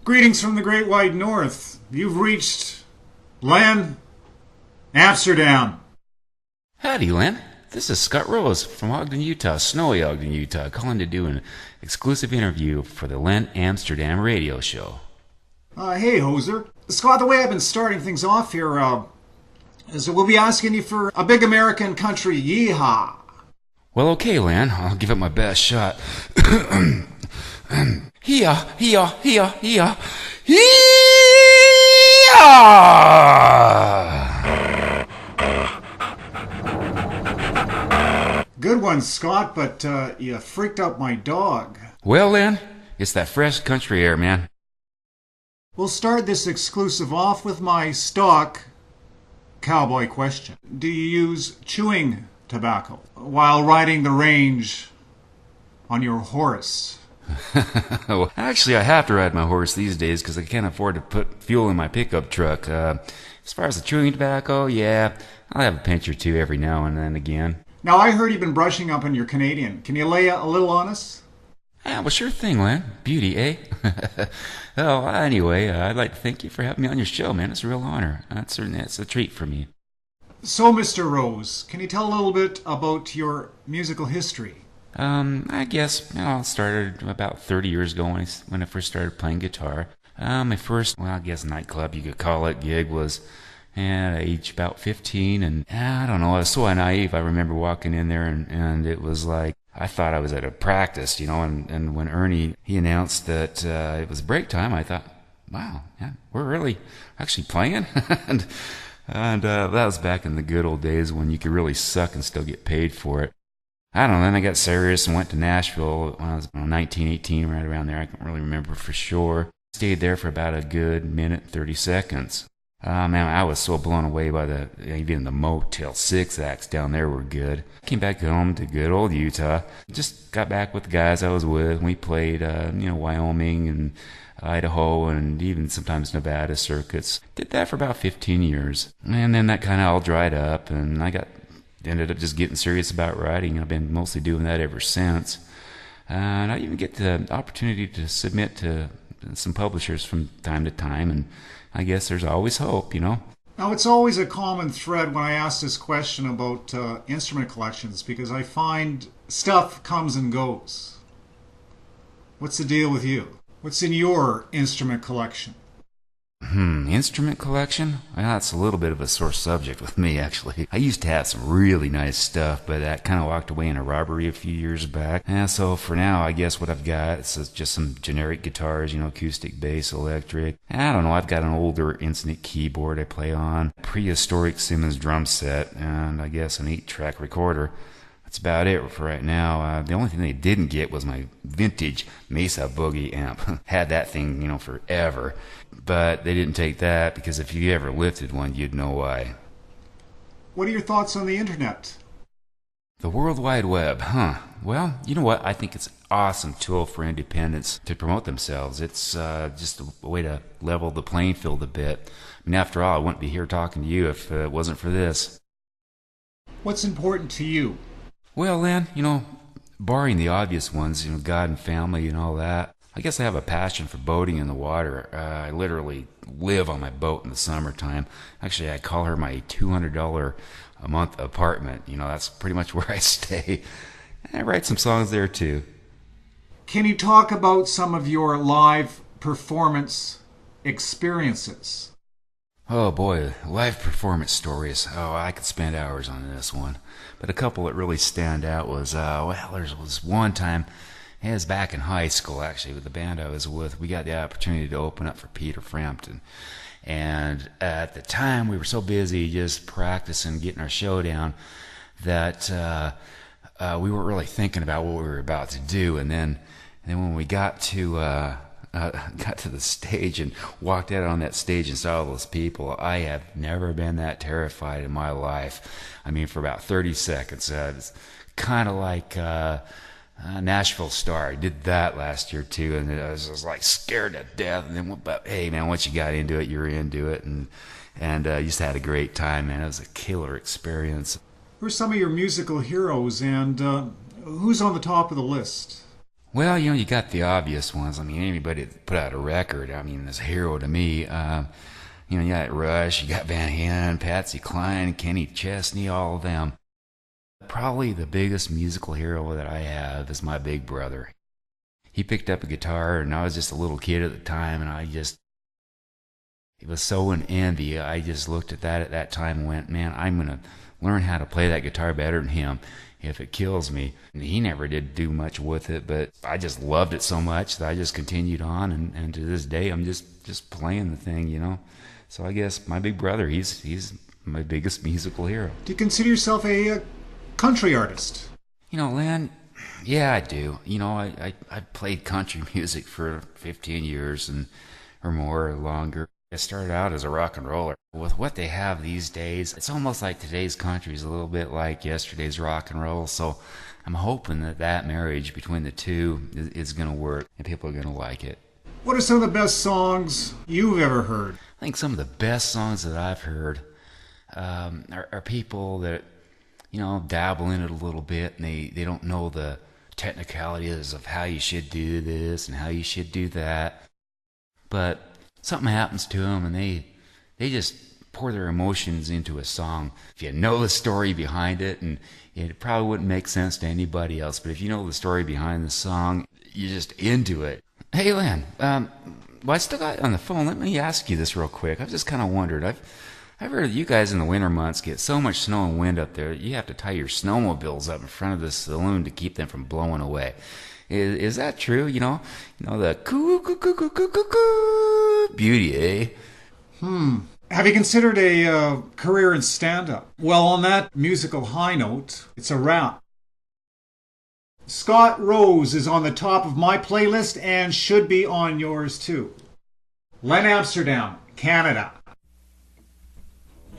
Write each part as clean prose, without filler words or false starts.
Greetings from the Great Wide North. You've reached Amsterdam. Howdy, Len. This is Scott Rose from Ogden, Utah, snowy Ogden, Utah, calling to do an exclusive interview for the Len Amsterdam radio show. Hey, Hoser. Scott, the way I've been starting things off here is that we'll be asking you for a big American country yeehaw. Well, okay, Len. I'll give it my best shot. Hee-haw, hee-haw, hee-haw, hee-haw, hee-haw! Good one, Scott, but you freaked out my dog. Well, Len, it's that fresh country air, man. We'll start this exclusive off with my stock cowboy question. Do you use chewing tobacco while riding the range on your horse? Well, actually, I have to ride my horse these days because I can't afford to put fuel in my pickup truck. As far as the chewing tobacco, yeah, I'll have a pinch or two every now and then again. Now, I heard you've been brushing up on your Canadian. Can you lay a little on us? Yeah, well, sure thing, Len. Beauty, eh? Well, anyway, I'd like to thank you for having me on your show, man. It's a real honor. It's a treat for me. So, Mr. Rose, can you tell a little bit about your musical history? I guess I started about 30 years ago when I first started playing guitar. My first, nightclub, you could call it, gig was at age about 15, and I don't know, I was so naive. I remember walking in there, and it was like, I thought I was at a practice, and when Ernie, he announced that it was break time, I thought, wow, yeah, we're really actually playing? and that was back in the good old days when you could really suck and still get paid for it. I don't know, then I got serious and went to Nashville when I was 19, 18, right around there. I can't really remember for sure. Stayed there for about a good minute, 30 seconds. Man, I was so blown away by even the Motel 6 acts down there were good. Came back home to good old Utah. Just got back with the guys I was with. We played, Wyoming and Idaho and even sometimes Nevada circuits. Did that for about 15 years. And then that kind of all dried up, and ended up just getting serious about writing. I've been mostly doing that ever since. And I even get the opportunity to submit to some publishers from time to time, and I guess there's always hope, Now, it's always a common thread when I ask this question about instrument collections, because I find stuff comes and goes. What's the deal with you? What's in your instrument collection? Instrument collection? Well, that's a little bit of a sore subject with me, actually. I used to have some really nice stuff, but that kind of walked away in a robbery a few years back. And so for now, I guess what I've got is just some generic guitars, acoustic, bass, electric. I don't know, I've got an older Instant keyboard I play on, prehistoric Simmons drum set, and I guess an 8-track recorder. That's about it for right now. The only thing they didn't get was my vintage Mesa Boogie amp. Had that thing, forever. But they didn't take that because if you ever lifted one, you'd know why. What are your thoughts on the internet? The World Wide Web, huh? Well, you know what? I think it's an awesome tool for independents to promote themselves. It's just a way to level the playing field a bit. I mean, after all, I wouldn't be here talking to you if it wasn't for this. What's important to you? Well, Len, barring the obvious ones, God and family and all that, I guess I have a passion for boating in the water. I literally live on my boat in the summertime. Actually, I call her my $200 a month apartment. That's pretty much where I stay. And I write some songs there, too. Can you talk about some of your live performance experiences? Oh boy, live performance stories. Oh, I could spend hours on this one. But a couple that really stand out was, there was one time, it was back in high school actually, with the band I was with. We got the opportunity to open up for Peter Frampton. And at the time, we were so busy just practicing, getting our show down, that we weren't really thinking about what we were about to do. And then when we got to the stage and walked out on that stage and saw all those people, I have never been that terrified in my life. I mean, for about 30 seconds. It's kind of like Nashville Star. I did that last year too, and I was like scared to death. And then, but hey, man, once you got into it, you're into it, and just had a great time, man. It was a killer experience. Who are some of your musical heroes, and who's on the top of the list? Well, you got the obvious ones. I mean, anybody that put out a record, I mean, is a hero to me. You got Rush, you got Van Halen, Patsy Cline, Kenny Chesney, all of them. Probably the biggest musical hero that I have is my big brother. He picked up a guitar, and I was just a little kid at the time, and it was so in envy. I just looked at that time and went, man, I'm going to learn how to play that guitar better than him if it kills me. And he never did do much with it, but I just loved it so much that I just continued on, and to this day, I'm just playing the thing, So I guess my big brother, he's my biggest musical hero. Do you consider yourself a country artist? Len, yeah, I do. I played country music for 15 years or more or longer. I started out as a rock and roller. With what they have these days, it's almost like today's country is a little bit like yesterday's rock and roll. So I'm hoping that marriage between the two is going to work and people are going to like it. What are some of the best songs you've ever heard? I think some of the best songs that I've heard are people that, dabble in it a little bit, and they don't know the technicalities of how you should do this and how you should do that. But something happens to them, and they just pour their emotions into a song. If you know the story behind it, and it probably wouldn't make sense to anybody else, but if you know the story behind the song, you're just into it. Hey, Len, well, I still got on the phone. Let me ask you this real quick. I've just kind of wondered. I've heard you guys in the winter months get so much snow and wind up there, you have to tie your snowmobiles up in front of the saloon to keep them from blowing away. Is that true? The coo coo coo coo coo coo coo beauty, eh? Have you considered a career in stand-up? Well, on that musical high note, it's a wrap. Scott Rose is on the top of my playlist and should be on yours too. Len Amsterdam, Canada.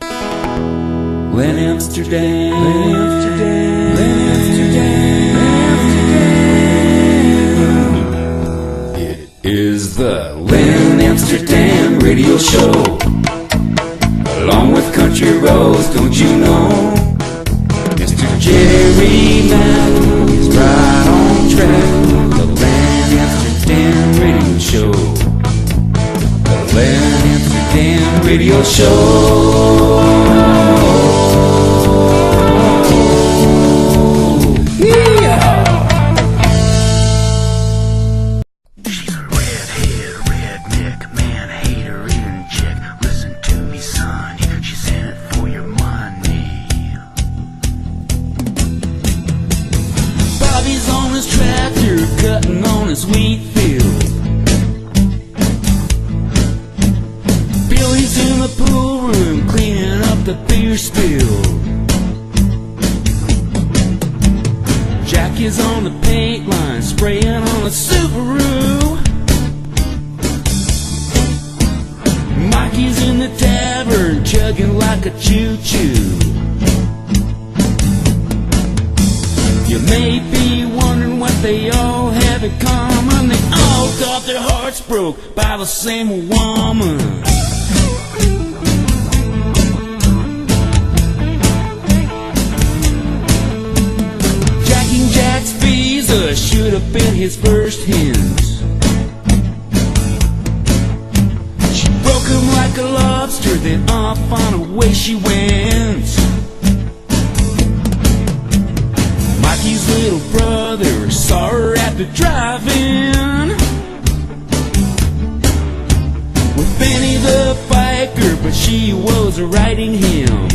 Len Amsterdam, Len Amsterdam, Len Amsterdam. It is the Len Amsterdam radio show. Along with Country Roads, don't you know? Mr. Jerry Mack is right on track. The Len Amsterdam radio show. The Len Amsterdam radio show. Cutting on his wheat field. Billy's in the pool room cleaning up the beer spill. Jackie's on the paint line spraying on a Subaru. Mikey's in the tavern chugging like a choo-choo. You may be wondering what they all have in common. They all got their hearts broke by the same woman. Jacking Jack's visa should have been his first hint. She broke him like a lobster, then off on her way she went. Mikey's little brother saw her after driving with Benny the biker, but she was riding him.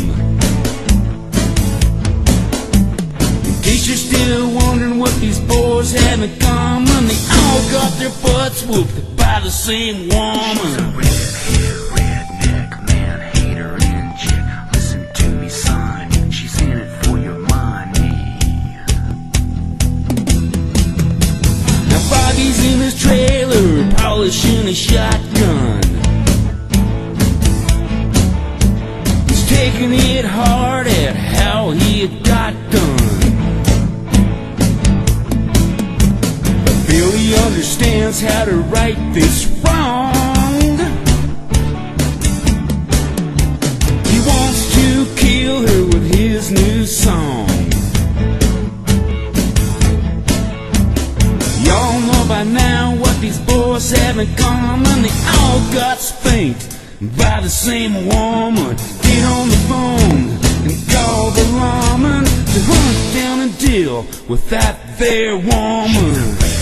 In case you're still wondering what these boys have in common, they all got their butts whooped by the same woman. She's a redhead, redneck, man-hater, and chick. Listen to me, son, she's in it for your money. Foggy's in his trailer, polishing a shotgun. He's taking it hard at how he had got done. But Billy understands how to right this wrong. He wants to kill her with his new song. Y'all boys have in common? They all got spanked by the same woman. Get on the phone and call the lawman to hunt down and deal with that there woman.